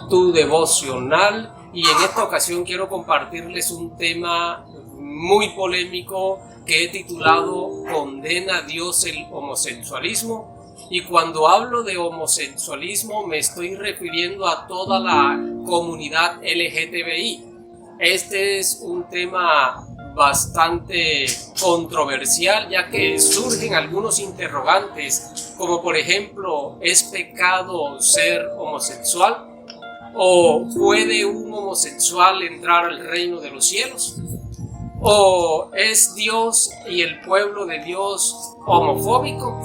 tu devocional, y en esta ocasión quiero compartirles un tema muy polémico que he titulado ¿Condena Dios el homosexualismo? Y cuando hablo de homosexualismo me estoy refiriendo a toda la comunidad LGTBI. Este es un tema bastante controversial, ya que surgen algunos interrogantes, como por ejemplo, ¿es pecado ser homosexual? ¿O puede un homosexual entrar al reino de los cielos? ¿O es Dios y el pueblo de Dios homofóbico?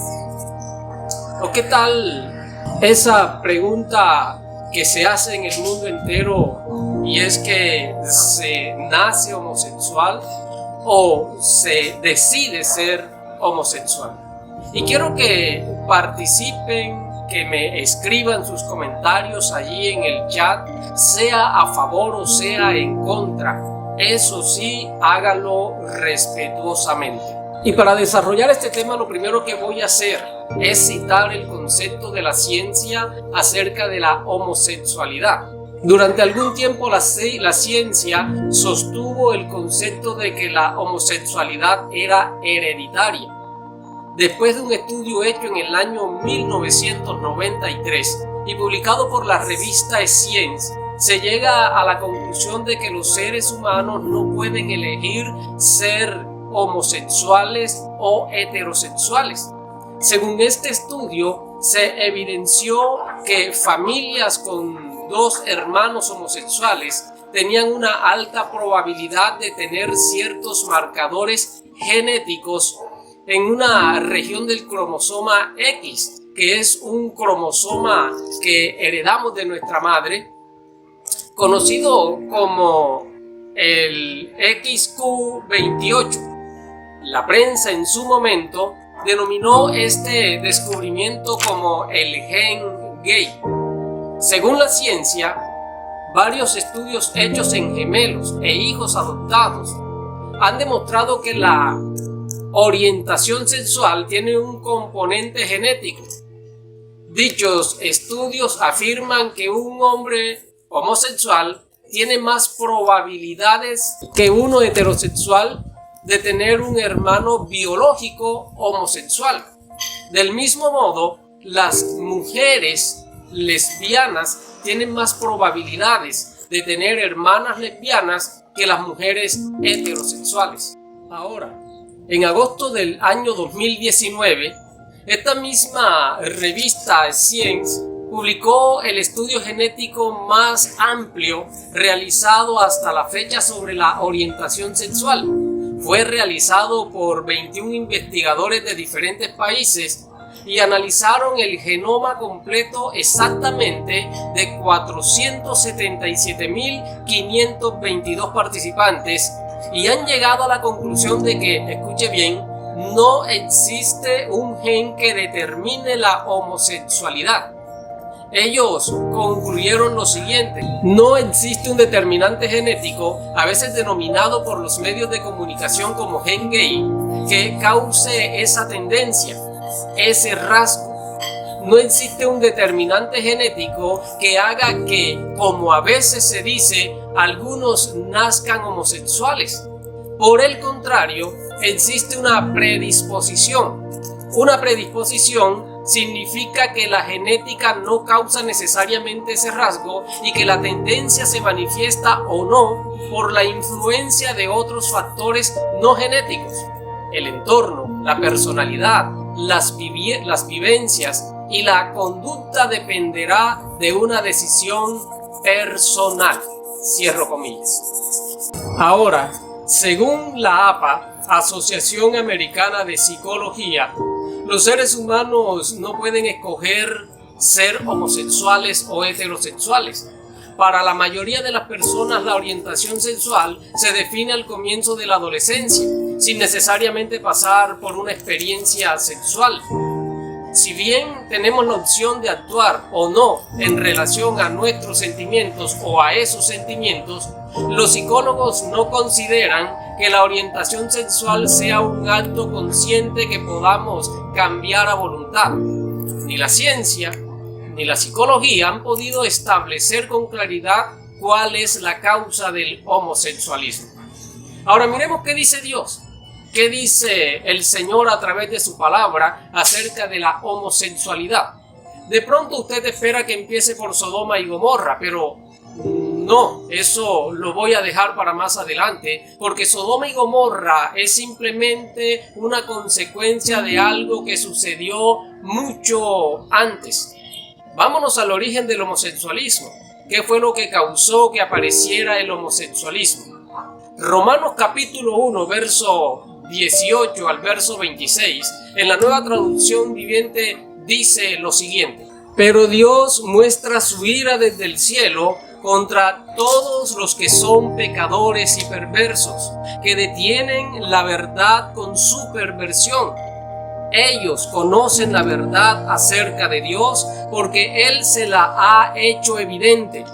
¿O qué tal esa pregunta que se hace en el mundo entero, y es que se nace homosexual o se decide ser homosexual? Y quiero que participen, que me escriban sus comentarios allí en el chat, sea a favor o sea en contra. Eso sí, hágalo respetuosamente. Y para desarrollar este tema, lo primero que voy a hacer es citar el concepto de la ciencia acerca de la homosexualidad. Durante algún tiempo la ciencia sostuvo el concepto de que la homosexualidad era hereditaria. Después de un estudio hecho en el año 1993 y publicado por la revista Science, se llega a la conclusión de que los seres humanos no pueden elegir ser homosexuales o heterosexuales. Según este estudio, se evidenció que familias con dos hermanos homosexuales tenían una alta probabilidad de tener ciertos marcadores genéticos en una región del cromosoma X, que es un cromosoma que heredamos de nuestra madre, conocido como el XQ28. La prensa en su momento denominó este descubrimiento como el gen gay. Según la ciencia, varios estudios hechos en gemelos e hijos adoptados han demostrado que la orientación sexual tiene un componente genético. Dichos estudios afirman que un hombre homosexual tiene más probabilidades que uno heterosexual de tener un hermano biológico homosexual. Del mismo modo, las mujeres lesbianas tienen más probabilidades de tener hermanas lesbianas que las mujeres heterosexuales. Ahora, en agosto del año 2019, esta misma revista Science publicó el estudio genético más amplio realizado hasta la fecha sobre la orientación sexual. Fue realizado por 21 investigadores de diferentes países y analizaron el genoma completo exactamente de 477.522 participantes y han llegado a la conclusión de que, escuche bien, no existe un gen que determine la homosexualidad. Ellos concluyeron lo siguiente: no existe un determinante genético, a veces denominado por los medios de comunicación como gen gay, que cause esa tendencia, ese rasgo. No existe un determinante genético que haga que, como a veces se dice, algunos nazcan homosexuales. Por el contrario, existe una predisposición. Una predisposición significa que la genética no causa necesariamente ese rasgo y que la tendencia se manifiesta o no por la influencia de otros factores no genéticos. El entorno, la personalidad, las vivencias y la conducta dependerá de una decisión personal. Cierro comillas. Ahora, según la APA, Asociación Americana de Psicología, los seres humanos no pueden escoger ser homosexuales o heterosexuales. Para la mayoría de las personas, la orientación sexual se define al comienzo de la adolescencia, sin necesariamente pasar por una experiencia sexual. Si bien tenemos la opción de actuar o no en relación a nuestros sentimientos o a esos sentimientos, los psicólogos no consideran que la orientación sexual sea un acto consciente que podamos cambiar a voluntad. Ni la ciencia ni la psicología han podido establecer con claridad cuál es la causa del homosexualismo. Ahora miremos qué dice Dios, qué dice el Señor a través de su palabra acerca de la homosexualidad. De pronto usted espera que empiece por Sodoma y Gomorra, pero no, eso lo voy a dejar para más adelante, porque Sodoma y Gomorra es simplemente una consecuencia de algo que sucedió mucho antes. Vámonos al origen del homosexualismo. ¿Qué fue lo que causó que apareciera el homosexualismo? Romanos capítulo 1, verso 18 al verso 26, en la Nueva Traducción Viviente dice lo siguiente: pero Dios muestra su ira desde el cielo contra todos los que son pecadores y perversos, que detienen la verdad con su perversión. Ellos conocen la verdad acerca de Dios porque Él se la ha hecho evidente,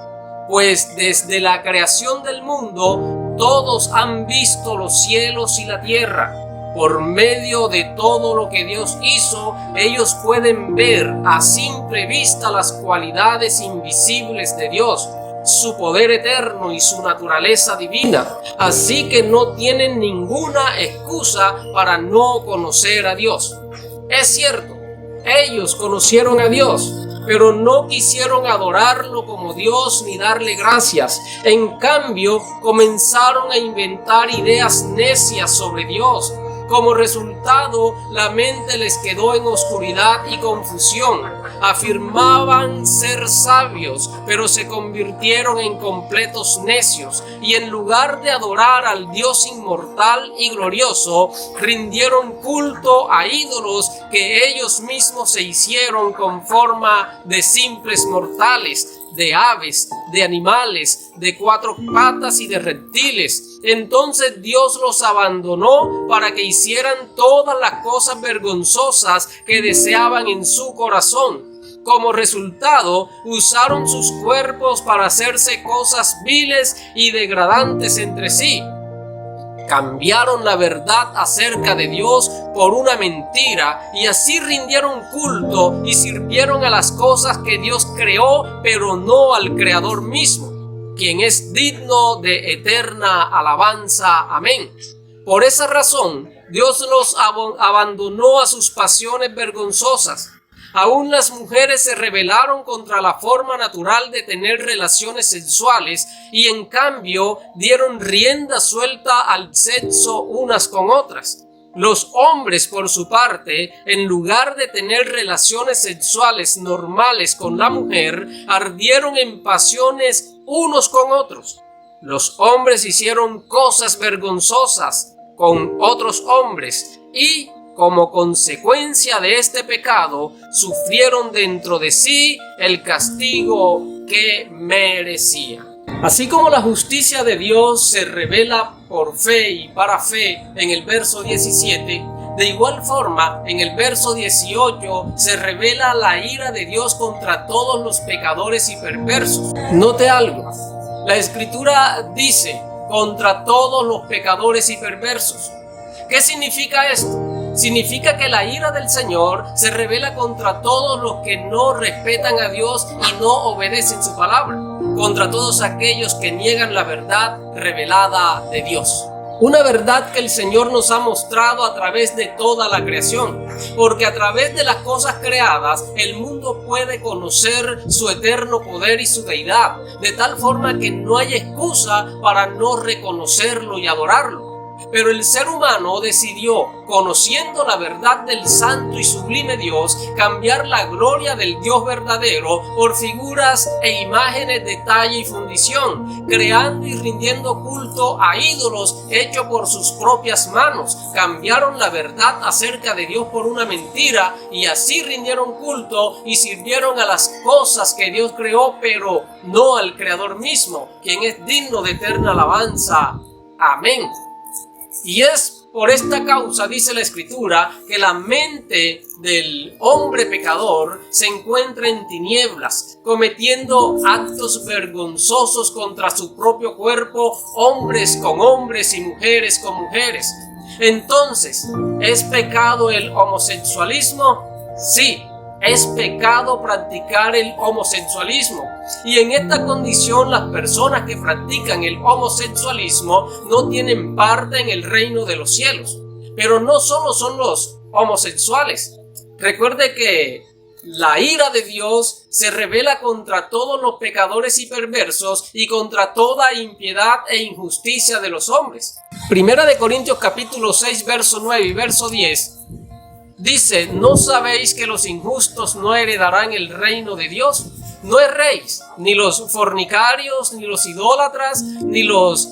pues desde la creación del mundo todos han visto los cielos y la tierra. Por medio de todo lo que Dios hizo, ellos pueden ver a simple vista las cualidades invisibles de Dios, su poder eterno y su naturaleza divina. Así que no tienen ninguna excusa para no conocer a Dios. Es cierto, ellos conocieron a Dios, pero no quisieron adorarlo como Dios ni darle gracias. En cambio, comenzaron a inventar ideas necias sobre Dios. Como resultado, la mente les quedó en oscuridad y confusión. Afirmaban ser sabios, pero se convirtieron en completos necios, y en lugar de adorar al Dios inmortal y glorioso, rindieron culto a ídolos que ellos mismos se hicieron con forma de simples mortales, de aves, de animales, de cuatro patas y de reptiles. Entonces Dios los abandonó para que hicieran todas las cosas vergonzosas que deseaban en su corazón. Como resultado, usaron sus cuerpos para hacerse cosas viles y degradantes entre sí. Cambiaron la verdad acerca de Dios por una mentira y así rindieron culto y sirvieron a las cosas que Dios creó, pero no al Creador mismo, quien es digno de eterna alabanza. Amén. Por esa razón, Dios los abandonó a sus pasiones vergonzosas. Aún las mujeres se rebelaron contra la forma natural de tener relaciones sexuales y en cambio dieron rienda suelta al sexo unas con otras. Los hombres, por su parte, en lugar de tener relaciones sexuales normales con la mujer, ardieron en pasiones unos con otros. Los hombres hicieron cosas vergonzosas con otros hombres y, como consecuencia de este pecado, sufrieron dentro de sí el castigo que merecían. Así como la justicia de Dios se revela por fe y para fe en el verso 17, de igual forma en el verso 18 se revela la ira de Dios contra todos los pecadores y perversos. Note algo, la Escritura dice contra todos los pecadores y perversos. ¿Qué significa esto? Significa que la ira del Señor se revela contra todos los que no respetan a Dios y no obedecen su palabra, contra todos aquellos que niegan la verdad revelada de Dios. Una verdad que el Señor nos ha mostrado a través de toda la creación, porque a través de las cosas creadas el mundo puede conocer su eterno poder y su deidad, de tal forma que no hay excusa para no reconocerlo y adorarlo. Pero el ser humano decidió, conociendo la verdad del santo y sublime Dios, cambiar la gloria del Dios verdadero por figuras e imágenes de talla y fundición, creando y rindiendo culto a ídolos hechos por sus propias manos. Cambiaron la verdad acerca de Dios por una mentira y así rindieron culto y sirvieron a las cosas que Dios creó, pero no al Creador mismo, quien es digno de eterna alabanza. Amén. Y es por esta causa, dice la Escritura, que la mente del hombre pecador se encuentra en tinieblas, cometiendo actos vergonzosos contra su propio cuerpo, hombres con hombres y mujeres con mujeres. Entonces, ¿es pecado el homosexualismo? Sí, Es pecado practicar el homosexualismo. Y en esta condición las personas que practican el homosexualismo no tienen parte en el reino de los cielos. Pero no solo son los homosexuales. Recuerde que la ira de Dios se revela contra todos los pecadores y perversos y contra toda impiedad e injusticia de los hombres. Primera de Corintios capítulo 6, verso 9 y verso 10 dice: ¿no sabéis que los injustos no heredarán el reino de Dios? No erréis, ni los fornicarios, ni los idólatras, ni los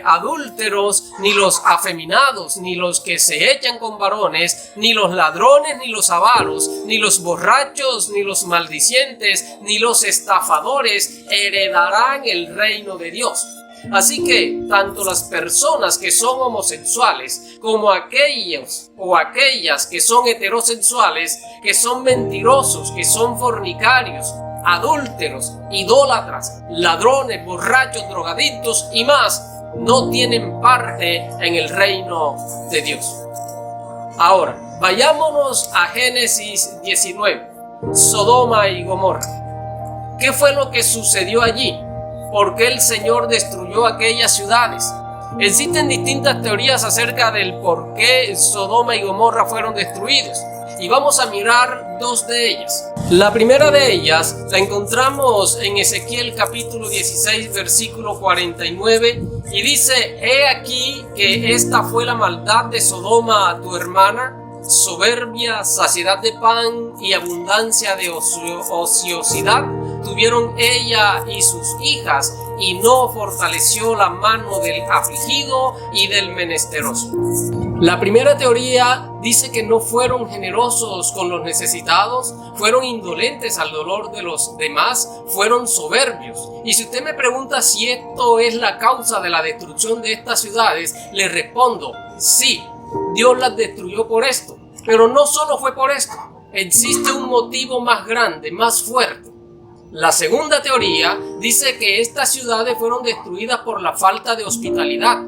adúlteros, ni los afeminados, ni los que se echan con varones, ni los ladrones, ni los avaros, ni los borrachos, ni los maldicientes, ni los estafadores heredarán el reino de Dios. Así que tanto las personas que son homosexuales como aquellos o aquellas que son heterosexuales, que son mentirosos, que son fornicarios, adúlteros, idólatras, ladrones, borrachos, drogadictos y más, no tienen parte en el reino de Dios. Ahora, vayámonos a Génesis 19, Sodoma y Gomorra. ¿Qué fue lo que sucedió allí? ¿Por qué el Señor destruyó aquellas ciudades? Existen distintas teorías acerca del por qué Sodoma y Gomorra fueron destruidos. Y vamos a mirar dos de ellas. La primera de ellas la encontramos en Ezequiel capítulo 16 versículo 49 y dice: he aquí que esta fue la maldad de Sodoma tu hermana, soberbia, saciedad de pan y abundancia de ociosidad tuvieron ella y sus hijas, y no fortaleció la mano del afligido y del menesteroso. La primera teoría dice que no fueron generosos con los necesitados, fueron indolentes al dolor de los demás, fueron soberbios. Y si usted me pregunta si esto es la causa de la destrucción de estas ciudades, le respondo: sí, Dios las destruyó por esto. Pero no solo fue por esto, existe un motivo más grande, más fuerte. La segunda teoría dice que estas ciudades fueron destruidas por la falta de hospitalidad,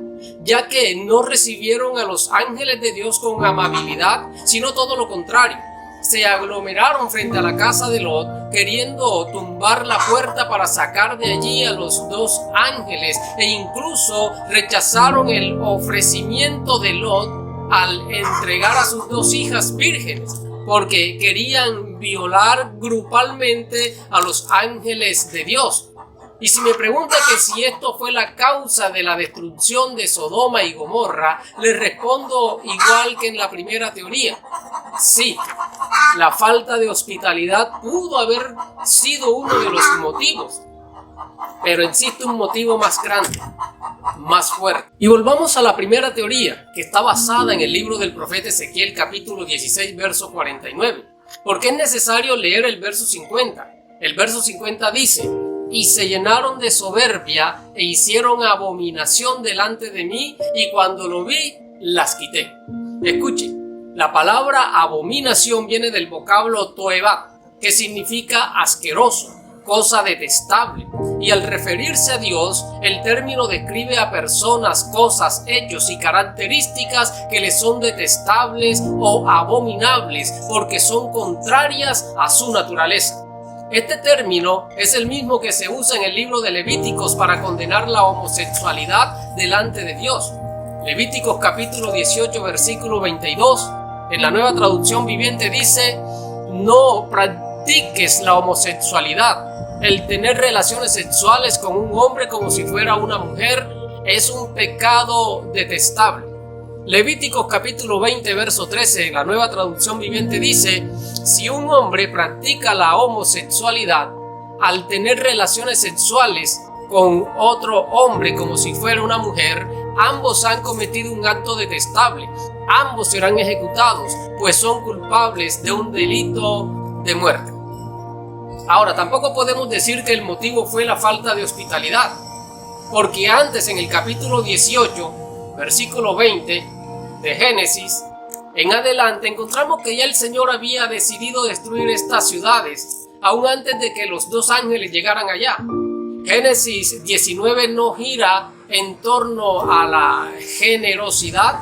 ya que no recibieron a los ángeles de Dios con amabilidad, sino todo lo contrario. Se aglomeraron frente a la casa de Lot, queriendo tumbar la puerta para sacar de allí a los dos ángeles, e incluso rechazaron el ofrecimiento de Lot al entregar a sus dos hijas vírgenes, porque querían violar grupalmente a los ángeles de Dios. Y si me pregunta que si esto fue la causa de la destrucción de Sodoma y Gomorra, le respondo igual que en la primera teoría: sí, la falta de hospitalidad pudo haber sido uno de los motivos, pero existe un motivo más grande, más fuerte. Y volvamos a la primera teoría, que está basada en el libro del profeta Ezequiel capítulo 16 verso 49. ¿Por qué es necesario leer el verso 50? El verso 50 dice: y se llenaron de soberbia e hicieron abominación delante de mí, y cuando lo vi, las quité. Escuche, la palabra abominación viene del vocablo toeba, que significa asqueroso, cosa detestable, y al referirse a Dios, el término describe a personas, cosas, hechos y características que le son detestables o abominables porque son contrarias a su naturaleza. Este término es el mismo que se usa en el libro de Levíticos para condenar la homosexualidad delante de Dios. Levíticos capítulo 18 versículo 22, en la Nueva Traducción Viviente dice: no practiques la homosexualidad. El tener relaciones sexuales con un hombre como si fuera una mujer es un pecado detestable. Levíticos capítulo 20 verso 13 en la Nueva Traducción Viviente dice: si un hombre practica la homosexualidad al tener relaciones sexuales con otro hombre como si fuera una mujer, ambos han cometido un acto detestable. Ambos serán ejecutados, pues son culpables de un delito de muerte. Ahora, tampoco podemos decir que el motivo fue la falta de hospitalidad, porque antes en el capítulo 18, versículo 20 de Génesis, en adelante encontramos que ya el Señor había decidido destruir estas ciudades, aún antes de que los dos ángeles llegaran allá. Génesis 19 no gira en torno a la generosidad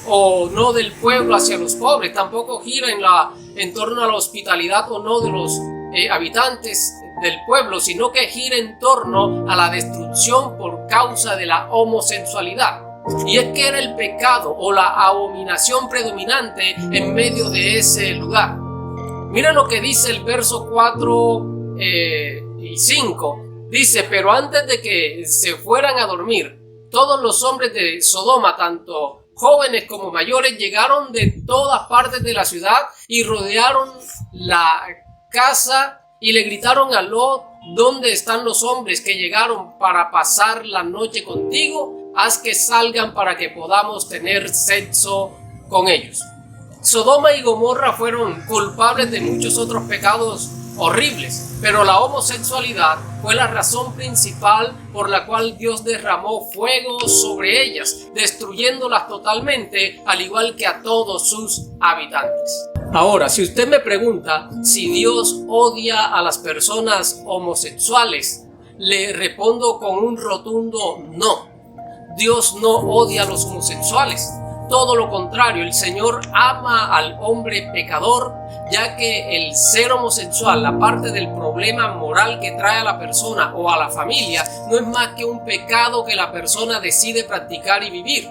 o no del pueblo hacia los pobres, tampoco gira en torno a la hospitalidad o no de los habitantes del pueblo, sino que gira en torno a la destrucción por causa de la homosexualidad. Y es que era el pecado o la abominación predominante en medio de ese lugar. Mira lo que dice el verso 4 y 5. Dice: pero antes de que se fueran a dormir, todos los hombres de Sodoma, tanto jóvenes como mayores, llegaron de todas partes de la ciudad y rodearon la casa y le gritaron a Lot: ¿dónde están los hombres que llegaron para pasar la noche contigo? Haz que salgan para que podamos tener sexo con ellos. Sodoma y Gomorra fueron culpables de muchos otros pecados horribles, pero la homosexualidad fue la razón principal por la cual Dios derramó fuego sobre ellas, destruyéndolas totalmente, al igual que a todos sus habitantes. Ahora, si usted me pregunta si Dios odia a las personas homosexuales, le respondo con un rotundo no. Dios no odia a los homosexuales. Todo lo contrario, el Señor ama al hombre pecador, ya que el ser homosexual, la parte del problema moral que trae a la persona o a la familia, no es más que un pecado que la persona decide practicar y vivir.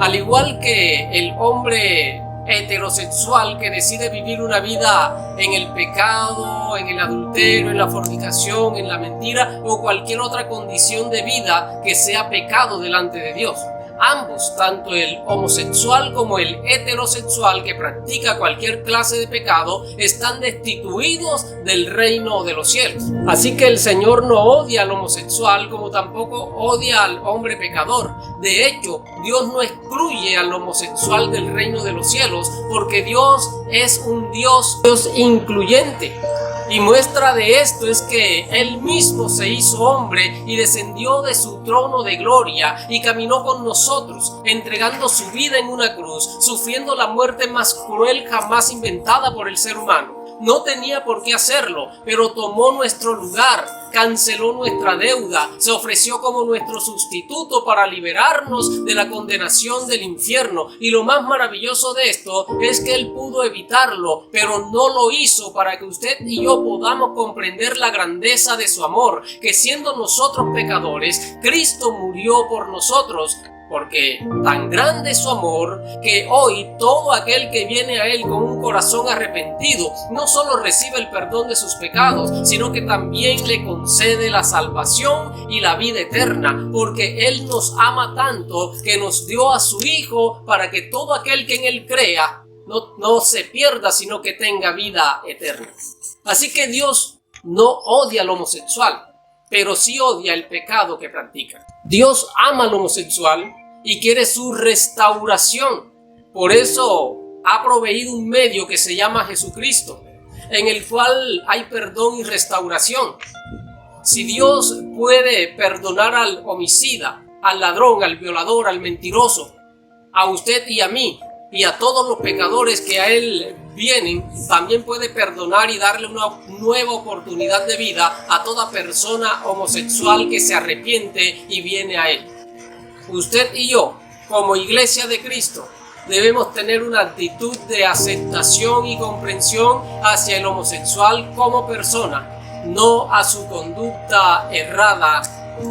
Al igual que el hombre heterosexual que decide vivir una vida en el pecado, en el adulterio, en la fornicación, en la mentira o cualquier otra condición de vida que sea pecado delante de Dios. Ambos, tanto el homosexual como el heterosexual que practica cualquier clase de pecado, están destituidos del reino de los cielos. Así que el Señor no odia al homosexual como tampoco odia al hombre pecador. De hecho, Dios no excluye al homosexual del reino de los cielos, porque Dios es un Dios incluyente. Y muestra de esto es que Él mismo se hizo hombre y descendió de su trono de gloria y caminó con nosotros, entregando su vida en una cruz, sufriendo la muerte más cruel jamás inventada por el ser humano. No tenía por qué hacerlo, pero tomó nuestro lugar, canceló nuestra deuda, se ofreció como nuestro sustituto para liberarnos de la condenación del infierno. Y lo más maravilloso de esto es que Él pudo evitarlo, pero no lo hizo para que usted y yo podamos comprender la grandeza de su amor, que siendo nosotros pecadores, Cristo murió por nosotros. Porque tan grande es su amor que hoy todo aquel que viene a Él con un corazón arrepentido no solo recibe el perdón de sus pecados, sino que también le concede la salvación y la vida eterna, porque Él nos ama tanto que nos dio a su Hijo para que todo aquel que en Él crea no se pierda, sino que tenga vida eterna. Así que Dios no odia al homosexual, pero sí odia el pecado que practica. Dios ama al homosexual y quiere su restauración. Por eso ha proveído un medio que se llama Jesucristo, en el cual hay perdón y restauración. Si Dios puede perdonar al homicida, al ladrón, al violador, al mentiroso, a usted y a mí, y a todos los pecadores que a Él vienen, también puede perdonar y darle una nueva oportunidad de vida a toda persona homosexual que se arrepiente y viene a Él. Usted y yo, como Iglesia de Cristo, debemos tener una actitud de aceptación y comprensión hacia el homosexual como persona, no a su conducta errada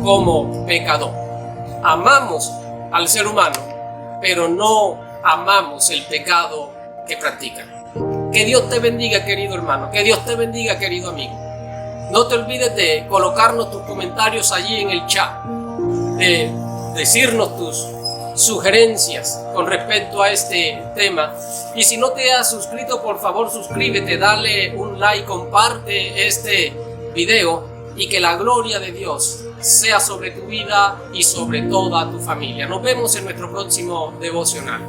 como pecador. Amamos al ser humano, pero no amamos el pecado que practican. Que Dios te bendiga, querido hermano. Que Dios te bendiga, querido amigo. No te olvides de colocarnos tus comentarios allí en el chat, de decirnos tus sugerencias con respecto a este tema. Y si no te has suscrito, por favor suscríbete, dale un like, comparte este video y que la gloria de Dios sea sobre tu vida y sobre toda tu familia. Nos vemos en nuestro próximo devocional.